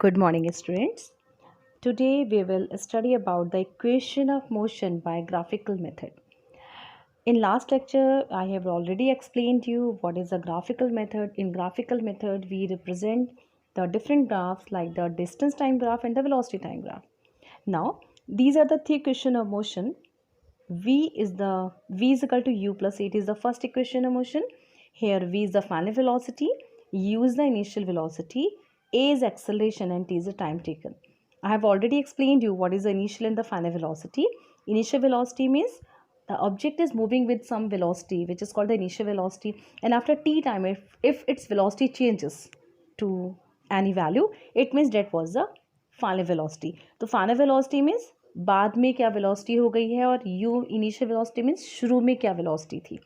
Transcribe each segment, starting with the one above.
Good morning, students. Today we will study about the equation of motion by graphical method. In last lecture, I have already explained you what is a graphical method. In graphical method, we represent the different graphs like the distance time graph and the velocity time graph. Now, these are the three equation of motion. V is equal to u plus 8 is the first equation of motion. Here V is the final velocity, u is the initial velocity, a is acceleration and t is the time taken. I have already explained you what is the initial and the final velocity. Initial velocity means the object is moving with some velocity which is called the initial velocity, and after t time if its velocity changes to any value, it means that was the final velocity. तो final velocity means बाद में क्या velocity हो गई है, और you initial velocity means शुरू में क्या वेलोसिटी थी.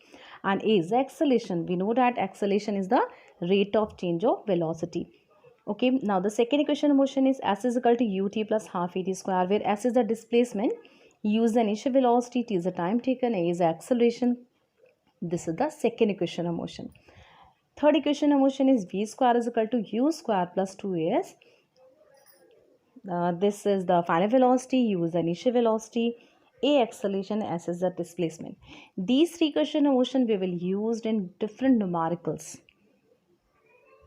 And A is acceleration. We know that acceleration is the rate of change of velocity. Okay, now the second equation of motion is s is equal to ut plus half at square, where s is the displacement, u is the initial velocity, t is the time taken, a is the acceleration. This is the second equation of motion. Third equation of motion is v square is equal to u square plus 2as. This is the final velocity, u is the initial velocity, a acceleration, s is the displacement. These three equation of motion we will use in different numericals.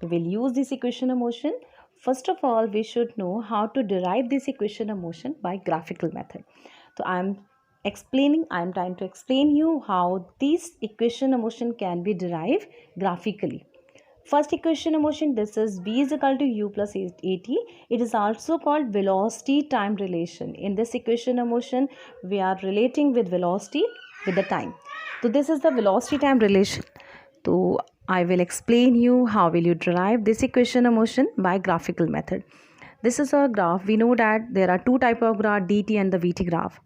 We will use this equation of motion. First of all, we should know how to derive this equation of motion by graphical method. So I am trying to explain you how this equation of motion can be derived graphically. First equation of motion, this is v is equal to u plus at. It is also called velocity time relation. In this equation of motion, we are relating with velocity with the time. So this is the velocity time relation. So I will explain you how will you derive this equation of motion by graphical method. This is a graph. We know that there are two type of graph, dt and the vt graph.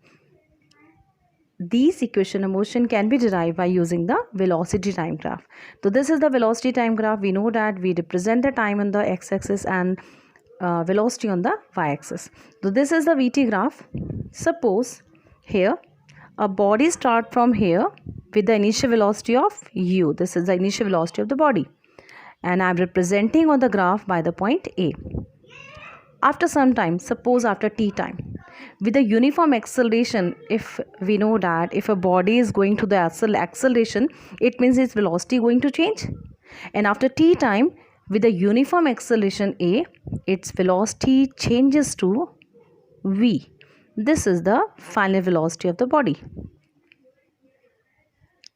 These equation of motion can be derived by using the velocity time graph. So this is the velocity time graph. We know that we represent the time on the x-axis and velocity on the y-axis. So this is the vt graph. Suppose here a body start from here with the initial velocity of u. This is the initial velocity of the body, and I am representing on the graph by the point A. After some time, suppose after t time, with a uniform acceleration, if we know that if a body is going to the acceleration, it means its velocity going to change. And after t time, with a uniform acceleration a, its velocity changes to v. This is the final velocity of the body.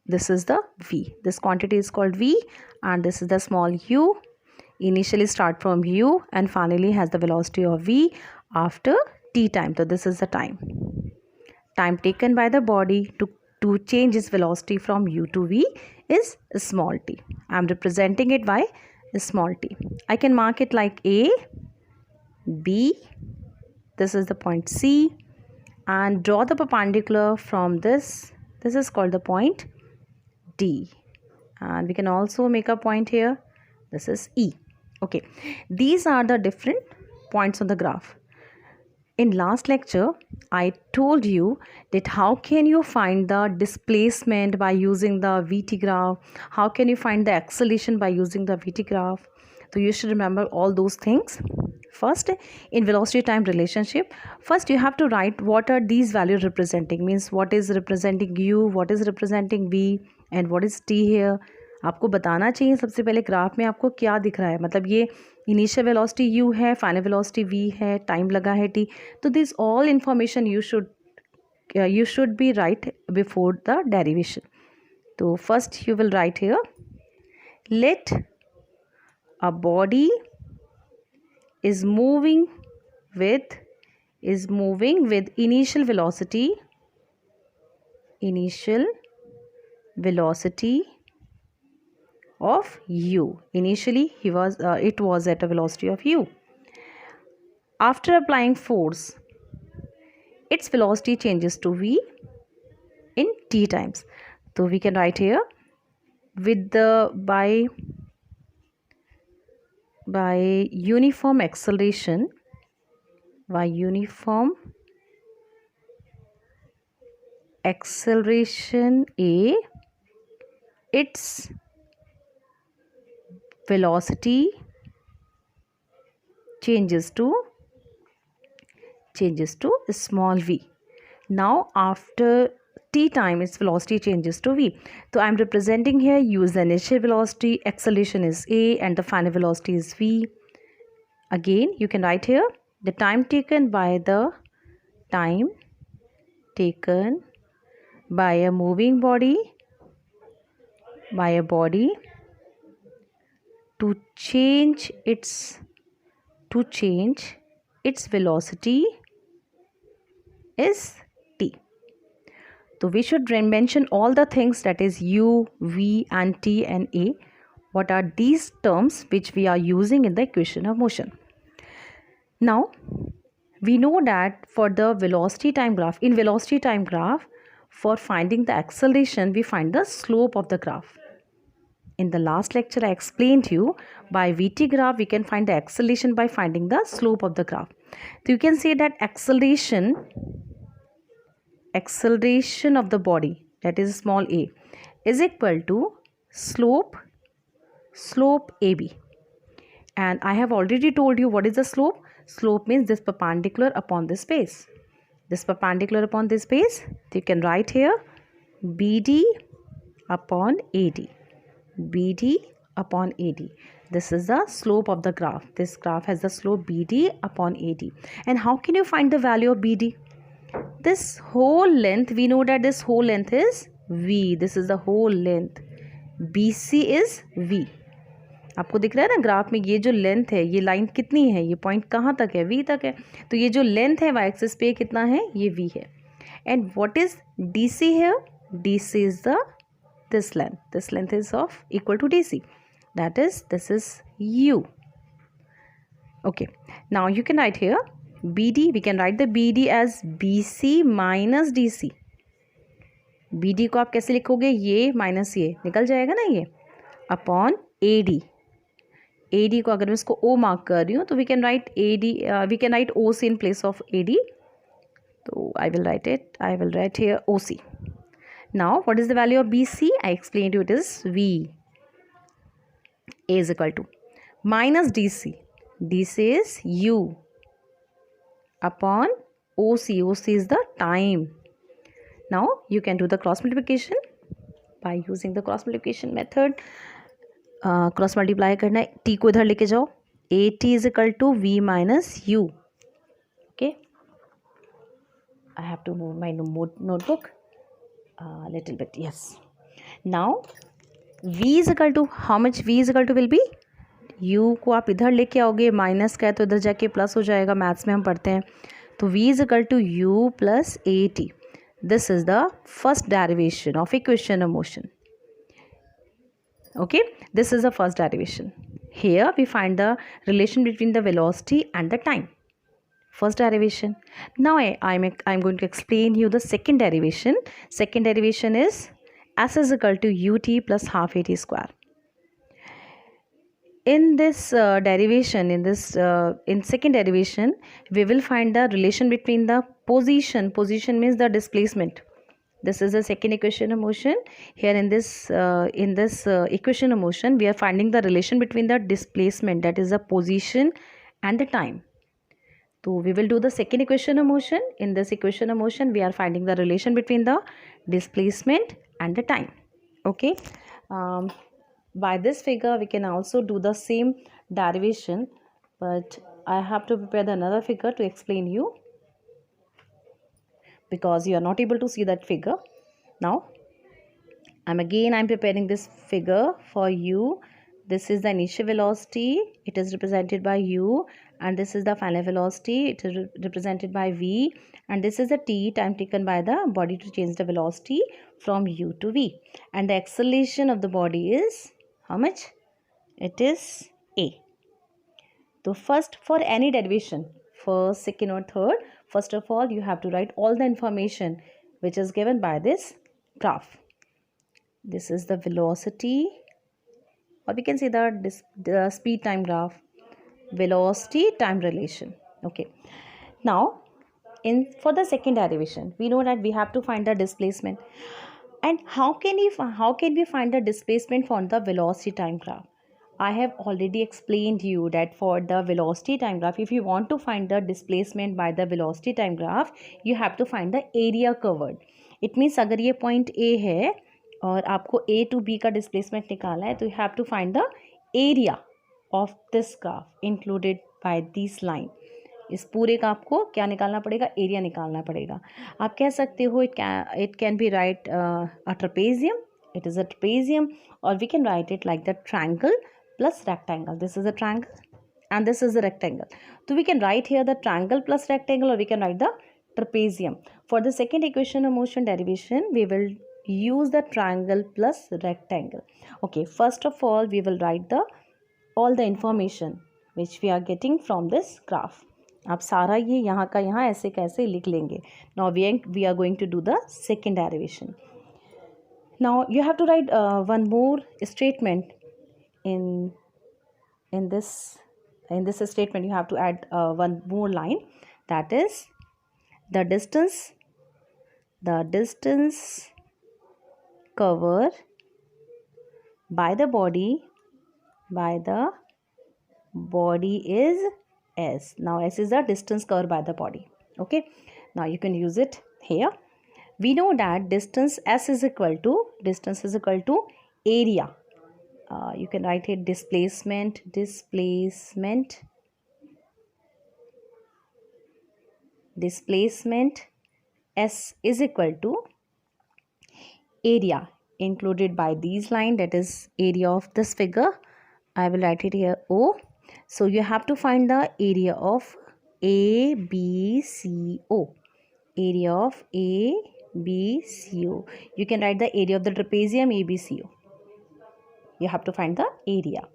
This is the v. This quantity is called v, and this is the small u. Initially start from u and finally has the velocity of v after t time. So this is the time taken by the body to change its velocity from u to v is small t. I am representing it by small t. I can mark it like a, b, this is the point c, and draw the perpendicular from this. This is called the point d, and we can also make a point here. This is e. Okay, these are the different points on the graph. In last lecture, I told you that how can you find the displacement by using the VT graph, how can you find the acceleration by using the VT graph. So you should remember all those things. First, in velocity time relationship, first you have to write what are these values representing, means what is representing u, what is representing v, and what is t here. आपको बताना चाहिए सबसे पहले graph में आपको क्या दिख रहा है, मतलब ये इनिशियल वेलोसिटी u है, फाइनल वेलोसिटी v है, टाइम लगा है t. तो this all information you should be write before the derivation. तो first you will write here, let a body is moving with initial velocity of u. Initially it was at a velocity of u. After applying force, its velocity changes to v in t times. So we can write here with the by uniform acceleration, a, its velocity changes to small v. Now after t time, its velocity changes to v. So I am representing here u is the initial velocity, acceleration is a, and the final velocity is v. Again you can write here the time taken by a moving body, to change its velocity is t. So we should mention all the things, that is u, v and t and a. What are these terms which we are using in the equation of motion? Now we know that for the velocity time graph, in velocity time graph, for finding the acceleration we find the slope of the graph. In the last lecture I explained you, by VT graph we can find the acceleration by finding the slope of the graph. So you can say that acceleration of the body, that is small a, is equal to slope AB. And I have already told you what is the slope. Slope means this perpendicular upon this space. This perpendicular upon this space, you can write here BD upon AD. BD upon AD. This is the slope of the graph. This graph has the slope BD upon AD. And how can you find the value of BD? This whole length, we know that this whole length is V. This is the whole length. BC is V. आपको दिख रहा है ना graph में, ये जो length है, ये लाइन कितनी है, ये पॉइंट कहाँ तक है, V तक है. तो ये जो लेंथ है वाई एक्सिस पे कितना है, ये V है. And what is DC here? DC is the this length is of equal to DC, that is this is U. Okay, now you can write here BD, we can write the BD as BC minus DC. BD को आप कैसे लिखोगे, ये minus ये निकल जाएगा ना, ये अपॉन AD. AD को अगर मैं इसको O मार्क कर रही हूँ तो we can write OC in place of AD. तो I will write here OC. Now what is the value of BC? I explained you, it is V. A is equal to minus DC. DC is U upon OC. OC is the time. Now you can do the cross multiplication by using the cross multiplication method. Cross multiply करना है, T को इधर लेके जाओ. AT is equal to V minus U. Okay. I have to move my notebook a little bit. Yes. Now V is equal to how much? V is equal to will be, U को आप इधर लेके आओगे, minus का है तो इधर जाके प्लस हो जाएगा, मैथ्स में हम पढ़ते हैं. तो V is equal to U plus AT. This is the first derivation of equation of motion. Okay, this is the first derivation. Here we find the relation between the velocity and the time. First derivation. Now I'm going to explain you the second derivation. Second derivation is S is equal to UT plus half AT square. In this derivation, in second derivation, we will find the relation between the position. Position means the displacement. This is the second equation of motion. Here in this equation of motion, we are finding the relation between the displacement, that is the position, and the time. So we will do the second equation of motion. In this equation of motion, we are finding the relation between the displacement and the time. Okay. By this figure, we can also do the same derivation, but I have to prepare another figure to explain you, because you are not able to see that figure. Now I'm preparing this figure for you. This is the initial velocity, it is represented by U, and this is the final velocity, it is represented by V, and this is the T, time taken by the body to change the velocity from U to V. And the acceleration of the body is how much? It is A. So first, for any derivation, first, second or third, first of all you have to write all the information which is given by this graph. This is the velocity, or we can say the speed time graph, velocity time relation. Okay. Now for the second derivation, we know that we have to find the displacement. And how can we find the displacement from the velocity time graph? I have already explained you that for the velocity time graph, if you want to find the displacement by the velocity time graph, you have to find the area covered. It means अगर ये point A है और आपको A to B का displacement निकालना है, तो you have to find the area of this graph included by this line. इस पूरे का आपको क्या निकालना पड़ेगा? एरिया निकालना पड़ेगा. आप कह सकते हो it can be write a trapezium. It is a trapezium, or we can write it like the triangle plus rectangle. This is a triangle and this is a rectangle. So we can write here the triangle plus rectangle, or we can write the trapezium. For the second equation of motion derivation, we will use the triangle plus rectangle. Okay, first of all, we will write all the information which we are getting from this graph. आप सारा ये यहाँ का यहाँ ऐसे कैसे लिख लेंगे. Now we are going to do the second derivation. Now you have to write one more statement in this statement. You have to add one more line, that is the distance covered by the body is S. Now S is the distance covered by the body. Okay, now you can use it here. We know that distance S is equal to area. You can write it displacement S is equal to area included by these line, that is area of this figure. I will write it here O. So you have to find the area of ABCO. Area of ABCO. You can write the area of the trapezium ABCO. You have to find the area.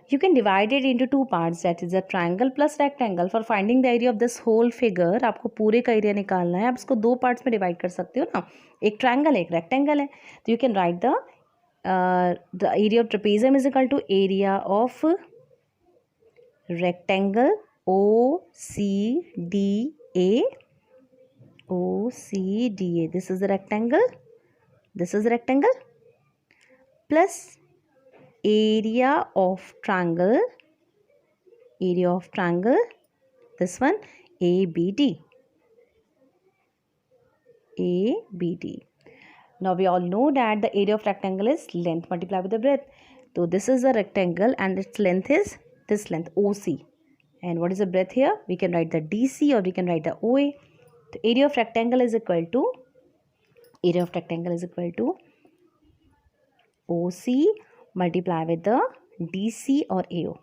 You can divide it into two parts, that is a triangle plus rectangle. For finding the area of this whole figure, आपको पूरे का area निकालना है. आप इसको दो parts में divide कर सकते हो ना, एक ट्रायंगल एक रेक्टेंगल है. तो you can write the area of trapezium is equal to area of rectangle OCDA. This is the rectangle, plus area of triangle, this one ABD. Now we all know that the area of rectangle is length multiplied with the breadth. So this is a rectangle and its length is this length OC. And what is the breadth here? We can write the DC, or we can write the OA. The area of rectangle is equal to OC multiply with the DC or AO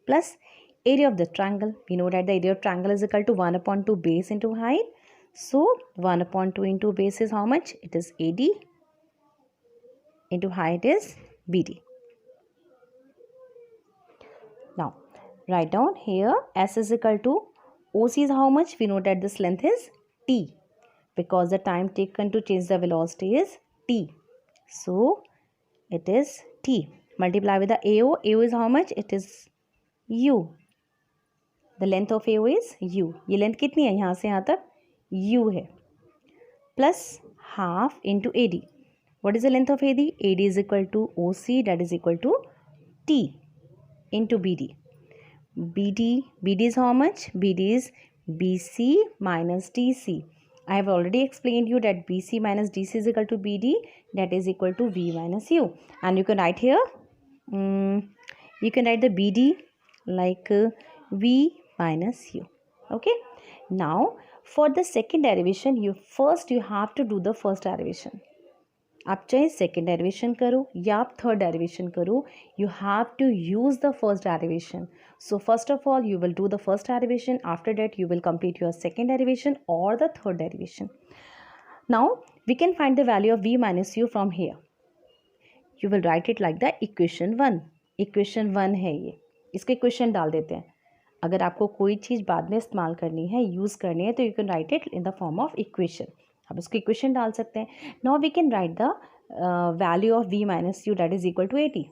plus area of the triangle. We know that the area of triangle is equal to 1/2 base into height. So 1/2 into base is how much? It is AD, into height is BD. Now write down here S is equal to OC is how much? We know that this length is T, because the time taken to change the velocity is T. So it is T. Multiply with the AO. AO is how much? It is U. The length of AO is U. ये length कितनी है? यहाँ से यहाँ तक U है. Plus half into AD. What is the length of AD? AD is equal to OC, that is equal to T into BD. BD is how much? BD is BC minus DC. I have already explained you that BC minus DC is equal to BD, that is equal to V minus U. And you can write here, you can write the BD like V minus U. Okay. Now for the second derivation, you have to do the first derivation. आप चाहे second derivation करो या आप third derivation करो, you have to use the first derivation. So first of all you will do the first derivation. After that you will complete your second derivation or the third derivation. Now we can find the value of v minus u from here. You will write it like the equation 1. equation 1 है ये, इसके equation डाल देते हैं. अगर आपको कोई चीज़ बाद में इस्तेमाल करनी है, यूज़ करनी है, तो you can write it in the form of equation. आप उसको इक्वेशन डाल सकते हैं. Now we can write the value of v minus u, that is equal to 80.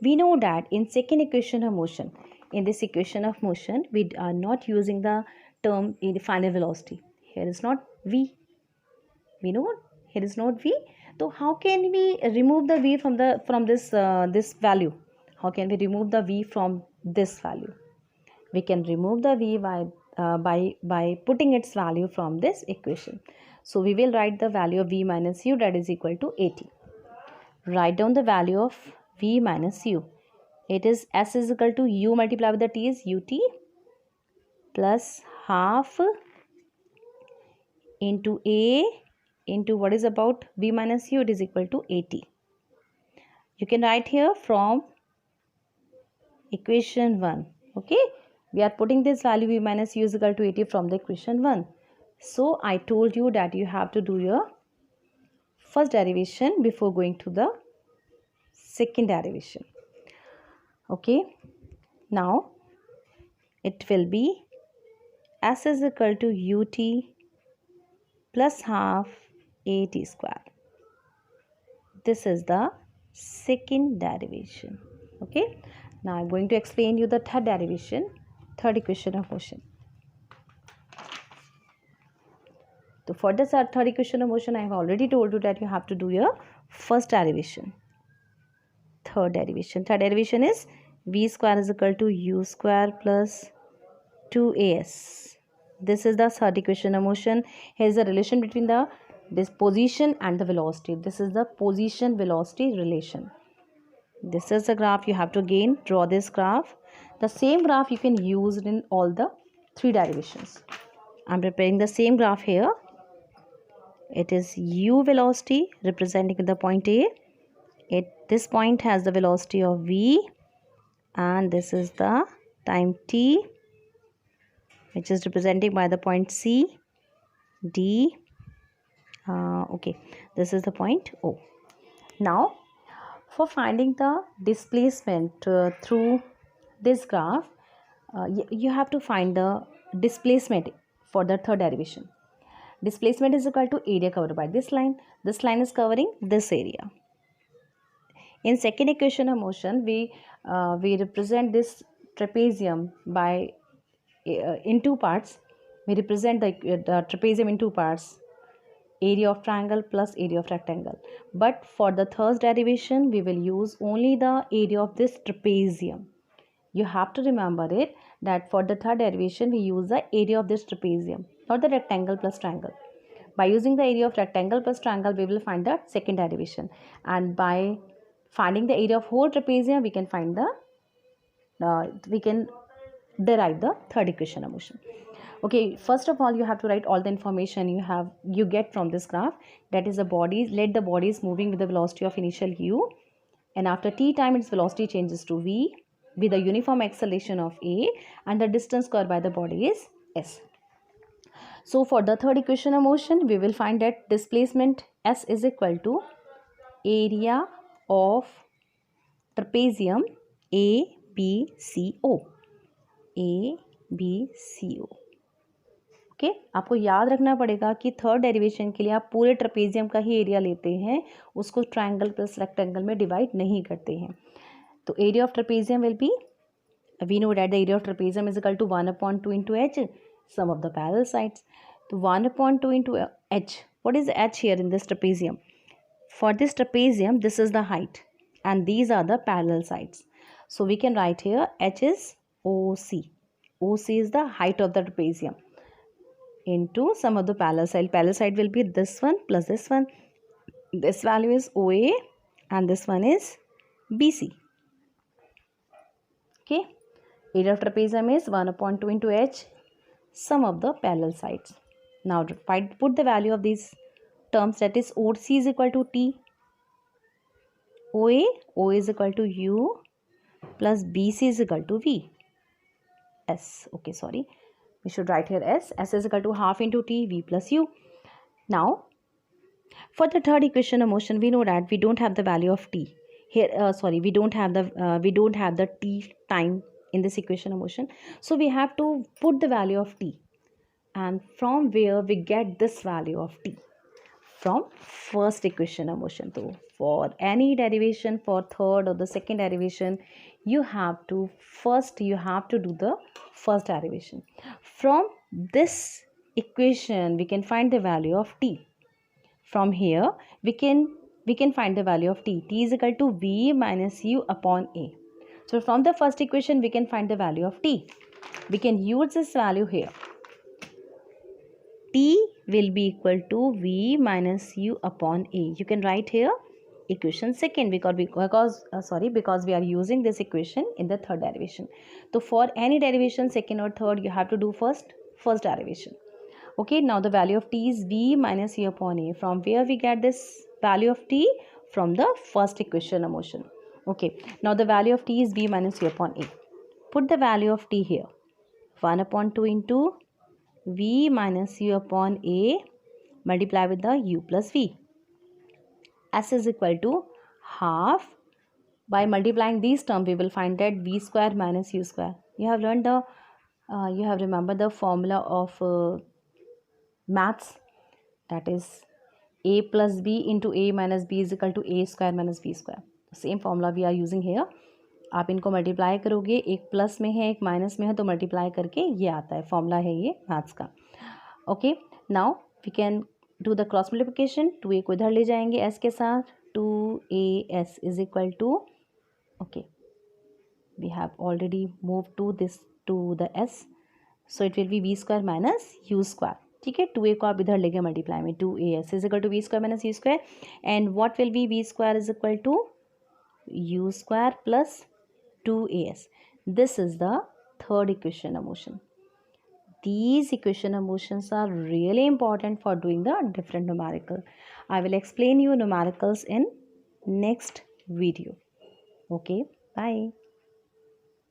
We know that in second equation of motion, in this equation of motion, we are not using the term in the final velocity. Here is not v. We know here is not v. So how can we remove the v from this value? How can we remove the v from this value? We can remove the v by putting its value from this equation. So we will write the value of v minus u, that is equal to 80. Write down the value of v minus u. It is s is equal to u multiplied with the t is ut plus half into a into what is about v minus u, it is equal to 80. You can write here from equation 1. Okay, we are putting this value v minus u is equal to 80 from the equation 1. So I told you that you have to do your first derivation before going to the second derivation. Okay, now it will be s is equal to ut plus half at square. This is the second derivation. Okay, now I'm going to explain you the third derivation, third equation of motion. So for this third equation of motion, I have already told you that you have to do your first derivation. Third derivation is v square is equal to u square plus 2as. This is the third equation of motion. Here is the relation between this position and the velocity. This is the position velocity relation. This is the graph. You have to again draw this graph. The same graph you can use in all the three derivations. I am preparing the same graph here. It is u velocity representing the point A. This point has the velocity of v, and this is the time t, which is representing by the point C, D. Okay, this is the point O. Now, for finding the displacement through this graph, you have to find the displacement for the third derivation. Displacement is equal to area covered by this line. This line is covering this area. In second equation of motion, we represent this trapezium by in two parts. We represent the trapezium in two parts, area of triangle plus area of rectangle. But for the third derivation, we will use only the area of this trapezium. You have to remember it that for the third derivation, we use the area of this trapezium, not the rectangle plus triangle. By using the area of rectangle plus triangle, we will find the second derivation, and by finding the area of whole trapezium, we can find we can derive the third equation of motion. Okay, first of all, you have to write all the information you get from this graph. That is the bodies. Let the body is moving with the velocity of initial u, and after t time its velocity changes to v with the uniform acceleration of a, and the distance covered by the body is s. So for the third equation of motion, we will find that displacement s is equal to area of trapezium ABCO. ABCO. Okay, आपको याद रखना पड़ेगा कि third derivation के लिए आप पूरे trapezium का ही एरिया लेते हैं, उसको ट्रायंगल प्लस रेक्टेंगल में डिवाइड नहीं करते हैं. तो area of trapezium will be, we know that the area of trapezium is equal to 1/2 into h, sum of the parallel sides. तो 1/2 into h. What is h here in this trapezium? For this trapezium, this is the height and these are the parallel sides. So we can write here h is OC. OC is the height of the trapezium into sum of the parallel side. Parallel side will be this one plus this one. This value is OA and this one is BC. Okay. Area of trapezium is 1/2 into h, sum of the parallel sides. Now put the value of these terms, that is OC is equal to T, OA is equal to U plus BC is equal to V. S. Okay, sorry. We should write here S. S is equal to half into T, V plus U. Now, for the third equation of motion, we know that we don't have the value of T. Here, we don't have the T time in this equation of motion. So we have to put the value of T. And from where we get this value of T? From first equation of motion. So for any derivation, for third or the second derivation, you have to do the first derivation. From this equation, we can find the value of T. From here, we can we can find the value of t. T is equal to v minus u upon a. So from the first equation we can find the value of t. We can use this value here. T will be equal to v minus u upon a. You can write here equation second because we are using this equation in the third derivation. So for any derivation second or third, you have to do first derivation. Okay, now the value of t is v minus u upon a. From where we get this value of t? From the first equation of motion. Okay, now the value of t is v minus u upon a. Put the value of t here. 1 upon 2 into v minus u upon a, multiply with the u plus v. S is equal to half. By multiplying these terms, we will find that v square minus u square. You have learned you have remembered the formula of maths, that is a plus b into a minus b is equal to a square minus b square. Same formula we are using here. आप इनको multiply करोगे, एक plus में है एक minus में है, तो मल्टीप्लाई करके ये आता है, फॉर्मूला है ये मैथ्स का. Okay, now we can do the cross multiplication. 2a को इधर ले जाएंगे s के साथ. 2as is equal to, okay, we have already move to this to the s, so it will be v square minus u square. ठीक है, 2a को आप इधर लेंगे मल्टीप्लाई में. 2as is equal to v square minus u square. And what will be v square is equal to u square plus 2as. This is the third equation of motion. These equation of motions are really important for doing the different numerical. I will explain you numericals in next video. Okay, bye.